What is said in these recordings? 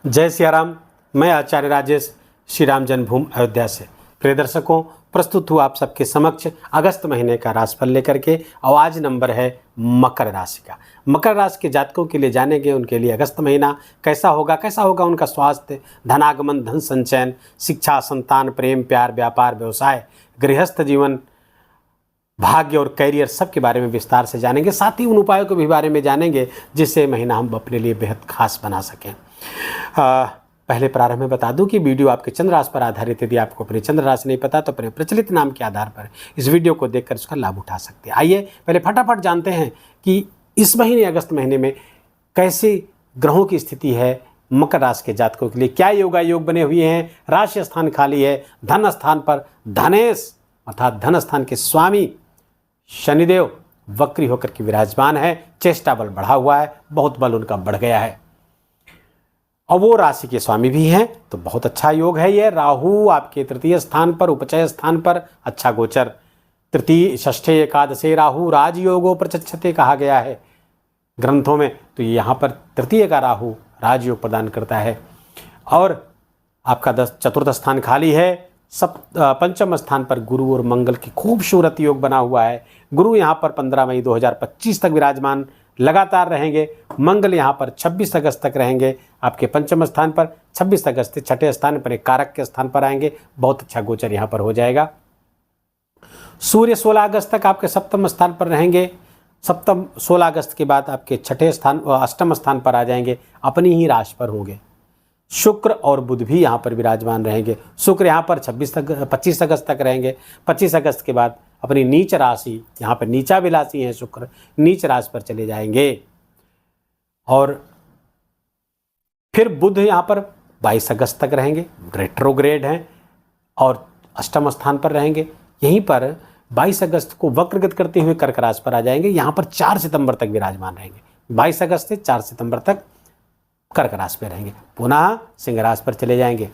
जय सिया राम। मैं आचार्य राजेश श्री राम जन्मभूमि अयोध्या से प्रिय दर्शकों प्रस्तुत हुआ आप सबके समक्ष अगस्त महीने का राशिफल लेकर के। और आज नंबर है मकर राशि का। मकर राशि के जातकों के लिए जानेंगे उनके लिए अगस्त महीना कैसा होगा उनका स्वास्थ्य, धनागमन, धन संचयन, शिक्षा, संतान, प्रेम, प्यार, व्यापार, व्यवसाय, गृहस्थ जीवन, भाग्य और कैरियर सब के बारे में विस्तार से जानेंगे। साथ ही उन उपायों के भी बारे में जानेंगे जिससे महीना हम अपने लिए बेहद खास बना सकें। पहले प्रारंभ में बता दूं कि वीडियो आपके चंद्र राशि पर आधारित। यदि आपको अपनी चंद्र राशि नहीं पता तो अपने प्रचलित नाम के आधार पर इस वीडियो को देखकर उसका लाभ उठा सकते हैं। आइए पहले फटाफट जानते हैं कि इस महीने अगस्त महीने में कैसी ग्रहों की स्थिति है मकर राशि के जातकों के लिए। क्या योग बने हुए हैं, राशि स्थान खाली है, धन स्थान पर धनेश अर्थात धन स्थान के स्वामी शनिदेव वक्री होकर के विराजमान है। चेष्टा बल बढ़ा हुआ है, बहुत बल उनका बढ़ गया है और वो राशि के स्वामी भी हैं, तो बहुत अच्छा योग है ये। राहु आपके तृतीय स्थान पर, उपचय स्थान पर अच्छा गोचर। तृतीय षष्ठे एकादशे राहु राजयोगो प्रचक्षते कहा गया है ग्रंथों में, तो यहाँ पर तृतीय का राहु राजयोग प्रदान करता है। और आपका चतुर्थ स्थान खाली है। पंचम स्थान पर गुरु और मंगल की खूबसूरत योग बना हुआ है। गुरु यहाँ पर 15 मई 2025 तक विराजमान लगातार रहेंगे। मंगल यहाँ पर 26 अगस्त तक रहेंगे आपके पंचम स्थान पर। 26 अगस्त छठे स्थान पर एक कारक के स्थान पर आएंगे। बहुत अच्छा गोचर यहाँ पर हो जाएगा। सूर्य 16 अगस्त तक आपके सप्तम स्थान पर रहेंगे। 16 अगस्त के बाद आपके अष्टम स्थान पर आ जाएंगे, अपनी ही राशि पर होंगे। शुक्र और बुध भी यहाँ पर विराजमान रहेंगे। शुक्र यहाँ पर 25 अगस्त तक रहेंगे। 25 अगस्त के बाद अपनी नीच राशि, यहाँ पर नीचा विलासी हैं शुक्र, नीच राशि पर चले जाएंगे। और फिर बुध यहाँ पर 22 अगस्त तक रहेंगे, रेट्रोग्रेड हैं और अष्टम स्थान पर रहेंगे। यहीं पर 22 अगस्त को वक्रगत करते हुए कर्क राशि पर आ जाएंगे। यहाँ पर 4 सितंबर तक विराजमान रहेंगे। 22 अगस्त से 4 सितंबर तक कर्क राशि पर रहेंगे, पुनः सिंह राशि पर चले जाएंगे।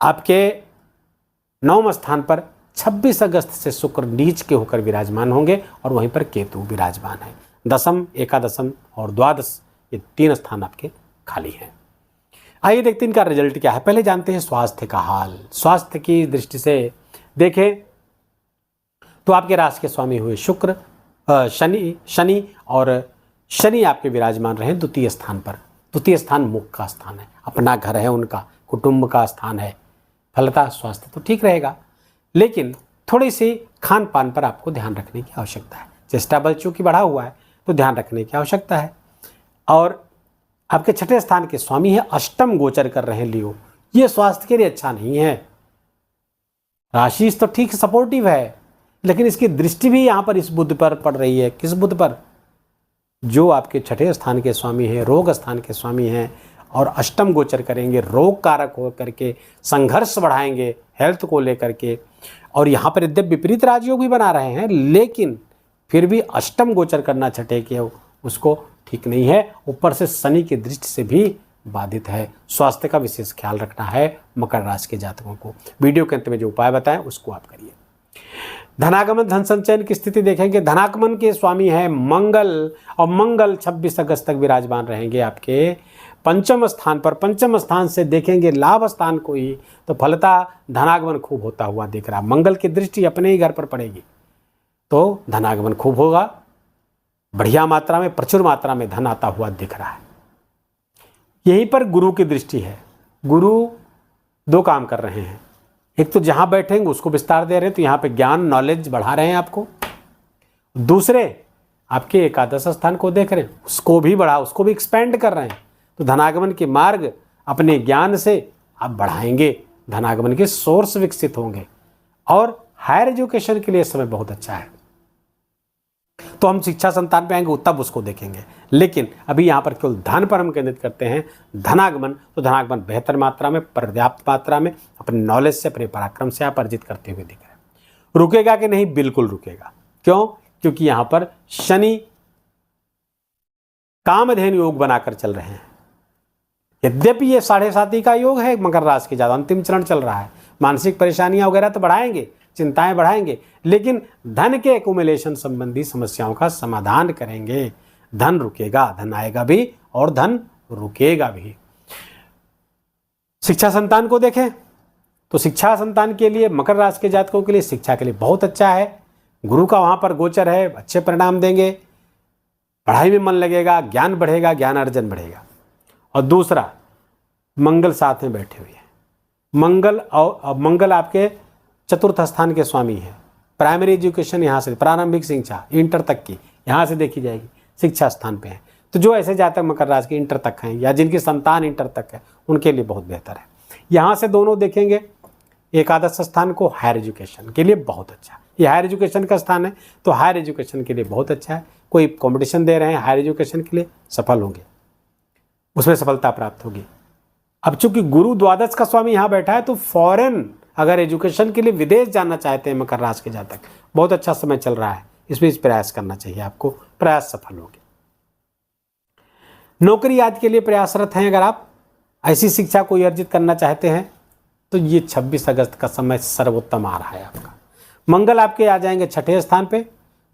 आपके 9वें स्थान पर 26 अगस्त से शुक्र नीच के होकर विराजमान होंगे और वहीं पर केतु विराजमान है। दशम, एकादशम और द्वादश ये 3 स्थान आपके खाली हैं। आइए देखते हैं इनका रिजल्ट क्या है। पहले जानते हैं स्वास्थ्य का हाल। स्वास्थ्य की दृष्टि से देखें तो आपके राशि के स्वामी हुए शुक्र, शनि और शनि आपके विराजमान रहे द्वितीय स्थान पर। द्वितीय स्थान मुख का स्थान है, अपना घर है उनका, कुटुंब का स्थान है। फलतः स्वास्थ्य तो ठीक रहेगा, लेकिन थोड़ी सी खान पान पर आपको ध्यान रखने की आवश्यकता है। चेष्टा बल चूंकि बढ़ा हुआ है तो ध्यान रखने की आवश्यकता है। और आपके छठे स्थान के स्वामी है, अष्टम गोचर कर रहे हैं लियो, ये स्वास्थ्य के लिए अच्छा नहीं है। राशि तो ठीक सपोर्टिव है, लेकिन इसकी दृष्टि भी यहाँ पर इस बुध पर पड़ रही है। किस बुध पर? जो आपके छठे स्थान के स्वामी हैं, रोग स्थान के स्वामी हैं और अष्टम गोचर करेंगे, रोग कारक होकर के संघर्ष बढ़ाएंगे हेल्थ को लेकर के। और यहाँ पर यद्यपि विपरीत राजयोग भी बना रहे हैं, लेकिन फिर भी अष्टम गोचर करना छठे के उसको ठीक नहीं है। ऊपर से शनि की दृष्टि से भी बाधित है। स्वास्थ्य का विशेष ख्याल रखना है मकर राशि के जातकों को। वीडियो के अंत में जो उपाय बताएं उसको आप करिए। धनागमन, धन संचयन की स्थिति देखेंगे। धनागमन के स्वामी है मंगल और मंगल 26 अगस्त तक विराजमान रहेंगे आपके पंचम स्थान पर। पंचम स्थान से देखेंगे लाभ स्थान को ही, तो फलतः धनागमन खूब होता हुआ दिख रहा। मंगल की दृष्टि अपने ही घर पर पड़ेगी तो धनागमन खूब होगा, बढ़िया मात्रा में, प्रचुर मात्रा में धन आता हुआ दिख रहा है। यहीं पर गुरु की दृष्टि है। गुरु 2 काम कर रहे हैं। एक तो जहां बैठेंगे उसको विस्तार दे रहे हैं, तो यहाँ पे ज्ञान नॉलेज बढ़ा रहे हैं आपको। दूसरे आपके एकादश स्थान को देख रहे हैं, उसको भी एक्सपेंड कर रहे हैं। तो धनागमन के मार्ग अपने ज्ञान से आप बढ़ाएंगे, धनागमन के सोर्स विकसित होंगे और हायर एजुकेशन के लिए समय बहुत अच्छा है। तो हम शिक्षा संतान पे आएंगे तब उसको देखेंगे, लेकिन अभी यहाँ पर केवल धन पर हम केंद्रित करते हैं। धनागमन, तो धनागमन बेहतर मात्रा में, पर्याप्त मात्रा में अपने नॉलेज से, अपने पराक्रम से आप अर्जित करते हुए दिख रहे हैं। रुकेगा कि नहीं? बिल्कुल रुकेगा। क्यों? क्योंकि यहाँ पर शनि कामधेनु योग बनाकर चल रहे हैं। यद्यपि ये 7.5 का योग है मकर राशि के, ज्यादा अंतिम चरण चल रहा है। मानसिक परेशानियां वगैरह तो बढ़ाएंगे, चिंताएं बढ़ाएंगे, लेकिन धन के एक्युमुलेशन संबंधी समस्याओं का समाधान करेंगे। धन रुकेगा, धन आएगा भी और धन रुकेगा भी। शिक्षा संतान को देखें तो शिक्षा संतान के लिए मकर राशि के जातकों के लिए शिक्षा के लिए बहुत अच्छा है। गुरु का वहाँ पर गोचर है, अच्छे परिणाम देंगे, पढ़ाई में मन लगेगा, ज्ञान बढ़ेगा, ज्ञान अर्जन बढ़ेगा। और दूसरा, मंगल साथ में बैठे हुए हैं। मंगल आपके चतुर्थ स्थान के स्वामी है। प्राइमरी एजुकेशन यहाँ से, प्रारंभिक शिक्षा इंटर तक की यहाँ से देखी जाएगी, शिक्षा स्थान पे है। तो जो ऐसे जातक मकर राशि के इंटर तक हैं या जिनकी संतान इंटर तक है, उनके लिए बहुत बेहतर है। यहाँ से दोनों देखेंगे एकादश स्थान को, हायर एजुकेशन के लिए बहुत अच्छा है। ये हायर एजुकेशन का स्थान है, तो हायर एजुकेशन के लिए बहुत अच्छा है। कोई कंपटीशन दे रहे हैं हायर एजुकेशन के लिए, सफल होंगे, उसमें सफलता प्राप्त होगी। अब चूंकि गुरु द्वादश का स्वामी यहाँ बैठा है, तो फॉरेन अगर एजुकेशन के लिए विदेश जाना चाहते हैं मकर राशि के जातक, बहुत अच्छा समय चल रहा है, इसमें प्रयास करना चाहिए आपको, प्रयास सफल होंगे। नौकरी आदि के लिए प्रयासरत हैं, अगर आप ऐसी शिक्षा को अर्जित करना चाहते हैं, तो ये 26 अगस्त का समय सर्वोत्तम आ रहा है आपका। मंगल आपके आ जाएंगे छठे स्थान पे।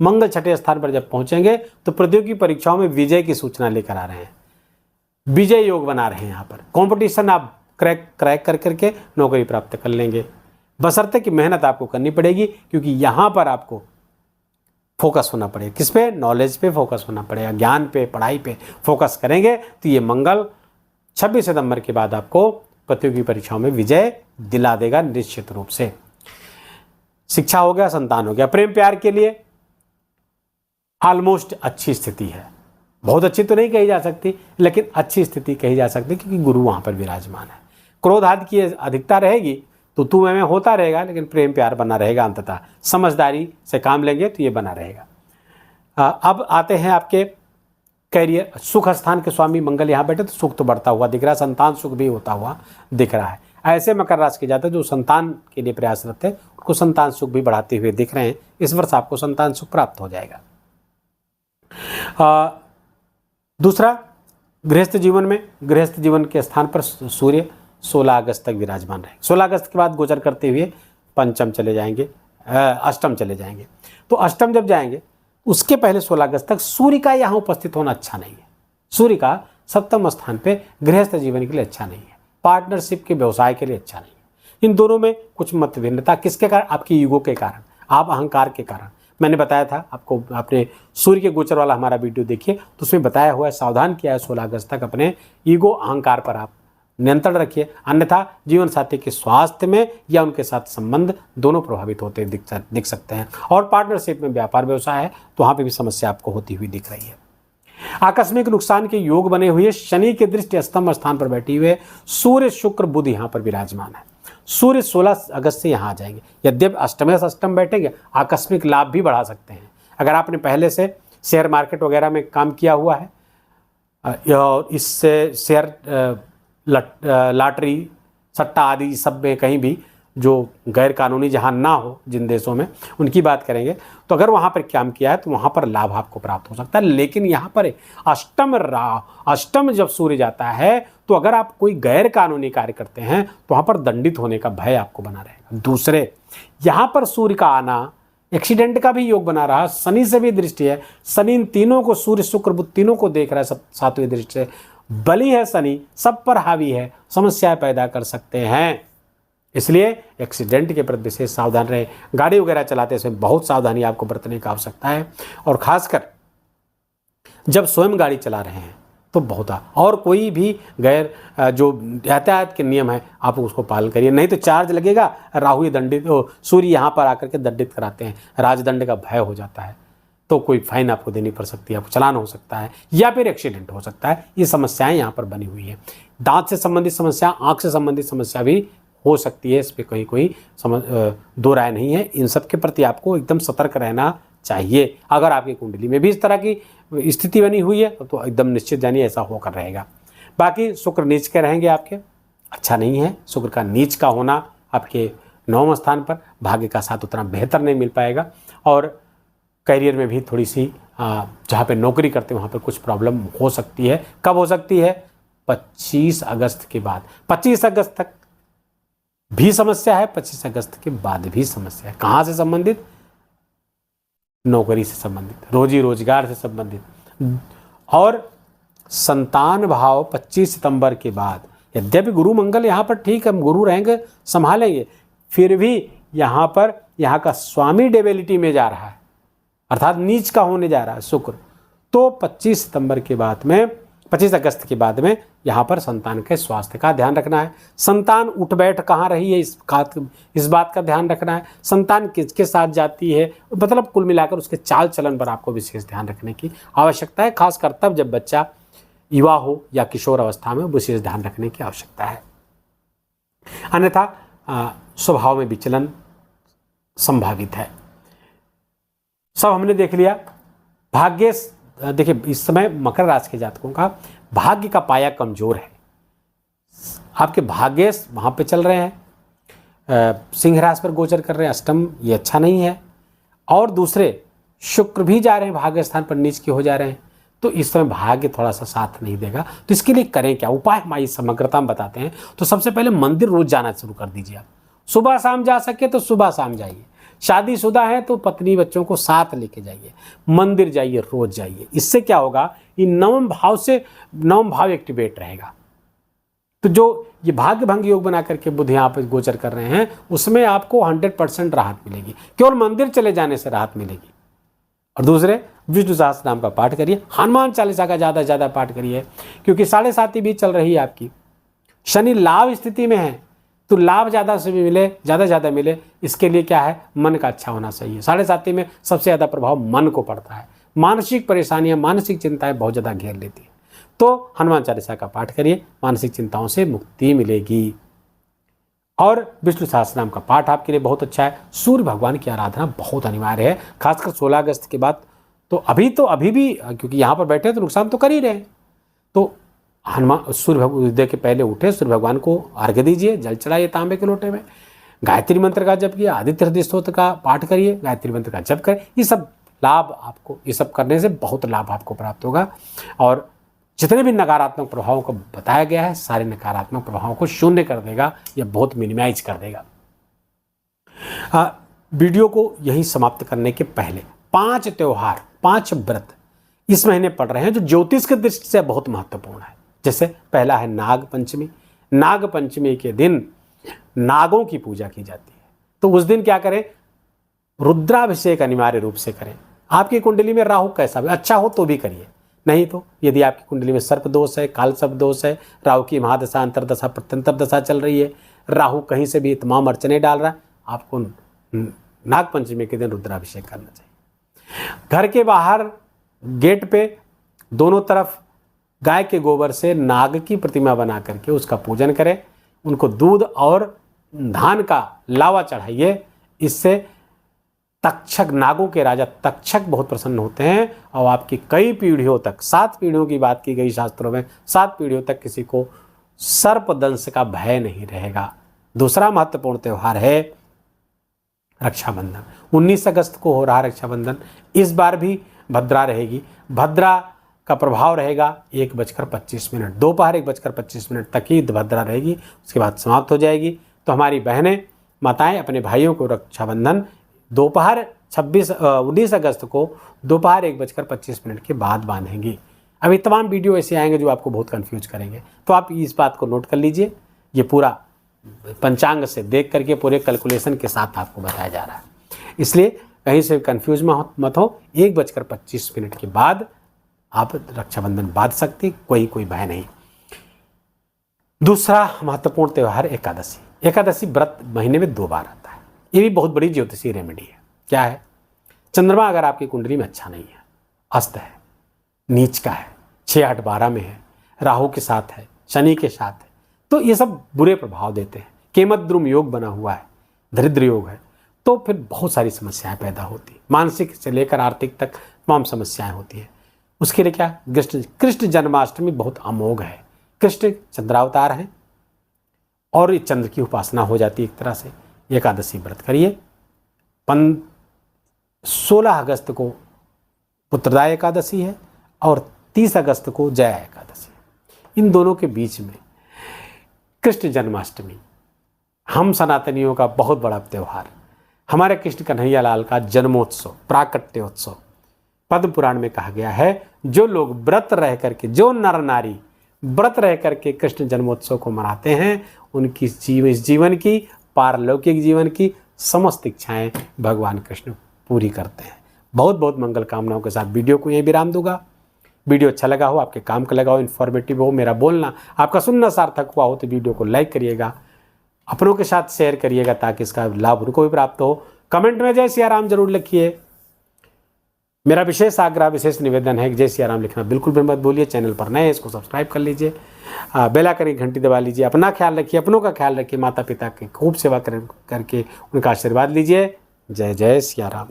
मंगल छठे स्थान पर जब पहुंचेंगे तो प्रतियोगी परीक्षाओं में विजय की सूचना लेकर आ रहे हैं, विजय योग बना रहे हैं। यहाँ पर कंपटीशन आप क्रैक कर करके नौकरी प्राप्त कर लेंगे, बशर्ते कि मेहनत आपको करनी पड़ेगी, क्योंकि यहाँ पर आपको फोकस होना पड़ेगा। किस पे? नॉलेज पे फोकस होना पड़ेगा, ज्ञान पे, पढ़ाई पे फोकस करेंगे तो ये मंगल 26 सितंबर के बाद आपको प्रतियोगी परीक्षाओं में विजय दिला देगा निश्चित रूप से। शिक्षा हो गया, संतान हो गया। प्रेम प्यार के लिए ऑलमोस्ट अच्छी स्थिति है, बहुत अच्छी तो नहीं कही जा सकती, लेकिन अच्छी स्थिति कही जा सकती, क्योंकि गुरु वहां पर विराजमान है। क्रोध आदि की अधिकता रहेगी तो तू मैं होता रहेगा, लेकिन प्रेम प्यार बना रहेगा। अंततः समझदारी से काम लेंगे तो ये बना रहेगा। अब आते हैं आपके कैरियर, सुख स्थान के स्वामी मंगल यहाँ बैठे, तो सुख तो बढ़ता हुआ दिख रहा है, संतान सुख भी होता हुआ दिख रहा है। ऐसे मकर राशि के जातक जो संतान के लिए प्रयासरत है, उनको संतान सुख भी बढ़ाते हुए दिख रहे हैं। इस वर्ष आपको संतान सुख प्राप्त हो जाएगा। दूसरा, गृहस्थ जीवन में, गृहस्थ जीवन के स्थान पर सूर्य 16 अगस्त तक विराजमान रहे। 16 अगस्त के बाद गोचर करते हुए पंचम चले जाएंगे, अष्टम चले जाएंगे। तो अष्टम जब जाएंगे, उसके पहले 16 अगस्त तक सूर्य का यहाँ उपस्थित होना अच्छा नहीं है। सूर्य का सप्तम स्थान पे गृहस्थ जीवन के लिए अच्छा नहीं है, पार्टनरशिप के व्यवसाय के लिए अच्छा नहीं है। इन दोनों में कुछ मतभिन्नता किसके कारण? आपकी ईगो के कारण, आप अहंकार के कारण। मैंने बताया था आपको, आपने सूर्य के गोचर वाला हमारा वीडियो देखिए, तो उसमें बताया हुआ है, सावधान किया है 16 अगस्त तक अपने ईगो अहंकार पर आप नियंत्रण रखिए, अन्यथा जीवन साथी के स्वास्थ्य में या उनके साथ संबंध दोनों प्रभावित होते दिख सकते हैं। और पार्टनरशिप में व्यापार व्यवसाय है तो वहाँ पे भी समस्या आपको होती हुई दिख रही है। आकस्मिक नुकसान के योग बने हुए, शनि के दृष्टि अष्टम स्थान पर बैठी हुए, सूर्य शुक्र बुध यहाँ पर विराजमान है। सूर्य 16 अगस्त से यहाँ आ जाएंगे। यद्यपि अष्टम से अष्टम बैठेंगे, आकस्मिक लाभ भी बढ़ा सकते हैं। अगर आपने पहले से शेयर मार्केट वगैरह में काम किया हुआ है, इससे शेयर लॉटरी सट्टा आदि सब में कहीं भी जो गैर कानूनी जहाँ ना हो, जिन देशों में, उनकी बात करेंगे, तो अगर वहाँ पर काम किया है तो वहाँ पर लाभ आपको प्राप्त हो सकता है। लेकिन यहाँ पर अष्टम जब सूर्य जाता है, तो अगर आप कोई गैर कानूनी कार्य करते हैं तो वहाँ पर दंडित होने का भय आपको बना रहेगा। दूसरे, यहाँ पर सूर्य का आना एक्सीडेंट का भी योग बना रहा, शनि से भी दृष्टि है। शनि इन तीनों को, सूर्य शुक्र बुध तीनों को देख रहा है सातवीं दृष्टि से। बली है शनि, सब पर हावी है, समस्याएं पैदा कर सकते हैं। इसलिए एक्सीडेंट के प्रति विशेष सावधान रहे। गाड़ी वगैरह चलाते समय बहुत सावधानी आपको बरतने की आवश्यकता है, और खासकर जब स्वयं गाड़ी चला रहे हैं तो बहुत, और कोई भी गैर जो यातायात के नियम है आप उसको पालन करिए, नहीं तो चार्ज लगेगा। राहु दंडित, सूर्य यहाँ पर आकर के दंडित कराते हैं, राजदंड का भय हो जाता है, तो कोई फाइन आपको देनी पड़ सकती है, आपको चालान हो सकता है, या फिर एक्सीडेंट हो सकता है। ये समस्याएं यहाँ पर बनी हुई है। दांत से संबंधित समस्या, आँख से संबंधित समस्या भी हो सकती है, इस पर कहीं कोई दो राय नहीं है। इन सब के प्रति आपको एकदम सतर्क रहना चाहिए। अगर आपकी कुंडली में भी इस तरह की स्थिति बनी हुई है तो एकदम निश्चित जानिए ऐसा होकर रहेगा। बाकी शुक्र नीच के रहेंगे आपके, अच्छा नहीं है। शुक्र का नीच का होना आपके 9वें स्थान पर भाग्य का साथ उतना बेहतर नहीं मिल पाएगा, और करियर में भी थोड़ी सी जहाँ पे नौकरी करते हैं वहाँ पर कुछ प्रॉब्लम हो सकती है। कब हो सकती है? 25 अगस्त के बाद। 25 अगस्त तक भी समस्या है, 25 अगस्त के बाद भी समस्या है। कहाँ से संबंधित? नौकरी से संबंधित, रोजी रोजगार से संबंधित। और संतान भाव 25 सितंबर के बाद, यद्यपि गुरु मंगल यहाँ पर ठीक है, हम गुरु रहेंगे संभालेंगे, फिर भी यहाँ पर यहाँ का स्वामी डेबिलिटी में जा रहा है, अर्थात नीच का होने जा रहा है शुक्र। तो 25 अगस्त के बाद में यहाँ पर संतान के स्वास्थ्य का ध्यान रखना है। संतान उठ बैठ कहाँ रही है इस बात का ध्यान रखना है। संतान किसके साथ जाती है, मतलब कुल मिलाकर उसके चाल चलन पर आपको विशेष ध्यान रखने की आवश्यकता है, खासकर तब जब बच्चा युवा हो या किशोर अवस्था में विशेष ध्यान रखने की आवश्यकता है। अन्यथा स्वभाव में विचलन संभावित है। सब हमने देख लिया। भाग्य, देखिए इस समय मकर राशि के जातकों का भाग्य का पाया कमजोर है। आपके भाग्य वहाँ पे चल रहे हैं, सिंह राशि पर गोचर कर रहे हैं, अष्टम, ये अच्छा नहीं है। और दूसरे शुक्र भी जा रहे हैं भाग्य स्थान पर, नीच के हो जा रहे हैं, तो इस समय भाग्य थोड़ा सा साथ नहीं देगा। तो इसके लिए करें क्या, उपाय हमारी समग्रता में बताते हैं। तो सबसे पहले मंदिर रोज जाना शुरू कर दीजिए। आप सुबह शाम जा सके तो सुबह शाम जाइए। शादीशुदा है तो पत्नी बच्चों को साथ लेके जाइए, मंदिर जाइए, रोज जाइए। इससे क्या होगा, ये नवम भाव एक्टिवेट रहेगा। तो जो ये भाग्य भंग योग बना करके बुध यहाँ पर गोचर कर रहे हैं, उसमें आपको 100% राहत मिलेगी। केवल मंदिर चले जाने से राहत मिलेगी। और दूसरे, विष्णु सहस्त्र नाम का पाठ करिए, हनुमान चालीसा का ज़्यादा से ज़्यादा पाठ करिए, क्योंकि 7.5 भी चल रही है आपकी। शनि लाभ स्थिति में है, तो लाभ ज़्यादा से भी मिले, ज़्यादा मिले, इसके लिए क्या है, मन का अच्छा होना चाहिए। 7.5 में सबसे ज़्यादा प्रभाव मन को पड़ता है। मानसिक परेशानियां, मानसिक चिंताएं बहुत ज़्यादा घेर लेती हैं। तो हनुमान चालीसा का पाठ करिए, मानसिक चिंताओं से मुक्ति मिलेगी। और विष्णु सहस्त्र नाम का पाठ आपके लिए बहुत अच्छा है। सूर्य भगवान की आराधना बहुत अनिवार्य है, खासकर 16 अगस्त के बाद। तो अभी भी क्योंकि यहाँ पर बैठे तो नुकसान तो कर ही रहे हैं। तो सूर्य उदय के पहले उठे, सूर्य भगवान को अर्घ्य दीजिए, जल चढ़ाइए तांबे के लोटे में, गायत्री मंत्र का जप किया, आदित्य हृदय स्तोत्र का पाठ करिए, गायत्री मंत्र का जप करें। ये सब लाभ आपको, ये सब करने से बहुत लाभ आपको प्राप्त होगा। और जितने भी नकारात्मक प्रभावों को बताया गया है, सारे नकारात्मक प्रभावों को शून्य कर देगा या बहुत मिनिमाइज कर देगा। वीडियो को यही समाप्त करने के पहले 5 त्योहार, 5 व्रत इस महीने पड़ रहे हैं जो ज्योतिष की दृष्टि से बहुत महत्वपूर्ण है। जैसे पहला है नाग पंचमी। नाग पंचमी के दिन नागों की पूजा की जाती है। तो उस दिन क्या करें, रुद्राभिषेक अनिवार्य रूप से करें। आपकी कुंडली में राहु कैसा भी अच्छा हो तो भी करिए, नहीं तो यदि आपकी कुंडली में सर्प दोष है, काल सर्प दोष है, राहु की महादशा, अंतरदशा, प्रत्यंतर दशा चल रही है, राहु कहीं से भी तमाम अड़चने डाल रहा है, आपको नाग पंचमी के दिन रुद्राभिषेक करना चाहिए। घर के बाहर गेट पे दोनों तरफ गाय के गोबर से नाग की प्रतिमा बना करके उसका पूजन करें। उनको दूध और धान का लावा चढ़ाइए। इससे तक्षक, नागों के राजा तक्षक बहुत प्रसन्न होते हैं और आपकी कई पीढ़ियों तक, 7 पीढ़ियों की बात की गई शास्त्रों में, 7 पीढ़ियों तक किसी को सर्प दंश का भय नहीं रहेगा। दूसरा महत्वपूर्ण त्यौहार है रक्षाबंधन। 19 अगस्त को हो रहा रक्षाबंधन। इस बार भी भद्रा रहेगी। भद्रा का प्रभाव रहेगा 1:25, दोपहर 1:25 तक ही भद्रा रहेगी, उसके बाद समाप्त हो जाएगी। तो हमारी बहनें, माताएं अपने भाइयों को रक्षाबंधन दोपहर 19 अगस्त को दोपहर 1:25 के बाद बांधेंगी। अभी तमाम वीडियो ऐसे आएंगे जो आपको बहुत कंफ्यूज करेंगे, तो आप इस बात को नोट कर लीजिए। ये पूरा पंचांग से देख करके पूरे कैलकुलेशन के साथ आपको बताया जा रहा है, इसलिए कहीं से कंफ्यूज मत हो। 1:25 के बाद आप रक्षाबंधन बांध सकती, कोई भय नहीं। दूसरा महत्वपूर्ण त्यौहार एकादशी। एकादशी व्रत महीने में 2 बार आता है। ये भी बहुत बड़ी ज्योतिषीय रेमेडी है। क्या है, चंद्रमा अगर आपकी कुंडली में अच्छा नहीं है, अस्त है, नीच का है, 6, 8, 12 में है, राहु के साथ है, शनि के साथ है, तो ये सब बुरे प्रभाव देते हैं। केमद्रुम योग बना हुआ है, दरिद्र योग है, तो फिर बहुत सारी समस्याएं पैदा होती हैं। मानसिक से लेकर आर्थिक तक तमाम समस्याएं होती हैं। उसके लिए क्या, कृष्ण जन्माष्टमी बहुत अमोघ है। कृष्ण चंद्रावतार हैं और ये चंद्र की उपासना हो जाती है एक तरह से। एकादशी व्रत करिए। 16 अगस्त को पुत्रदा एकादशी है और 30 अगस्त को जया एकादशी है। इन दोनों के बीच में कृष्ण जन्माष्टमी हम सनातनियों का बहुत बड़ा त्यौहार, हमारे कृष्ण कन्हैया लाल का जन्मोत्सव, प्राकट्योत्सव। पद्म पुराण में कहा गया है, जो लोग व्रत रह करके, जो नर नारी व्रत रह करके कृष्ण जन्मोत्सव को मनाते हैं, उनकी इस जीवन की, पारलौकिक जीवन की समस्त इच्छाएं भगवान कृष्ण पूरी करते हैं। बहुत बहुत मंगल कामनाओं के साथ वीडियो को यहीं विराम दूंगा। वीडियो अच्छा लगा हो, आपके काम का लगा हो, इन्फॉर्मेटिव हो, मेरा बोलना आपका सुनना सार्थक हुआ हो तो वीडियो को लाइक करिएगा, अपनों के साथ शेयर करिएगा ताकि इसका लाभ उनको भी प्राप्त हो। कमेंट में जय सिया राम जरूर लिखिए। मेरा विशेष आग्रह, विशेष निवेदन है कि जय सिया राम लिखना बिल्कुल भी मत भूलिए। चैनल पर नए हैं, इसको सब्सक्राइब कर लीजिए, बेल आइकन की घंटी दबा लीजिए। अपना ख्याल रखिए, अपनों का ख्याल रखिए, माता पिता की खूब सेवा करके उनका आशीर्वाद लीजिए। जय जय सिया राम।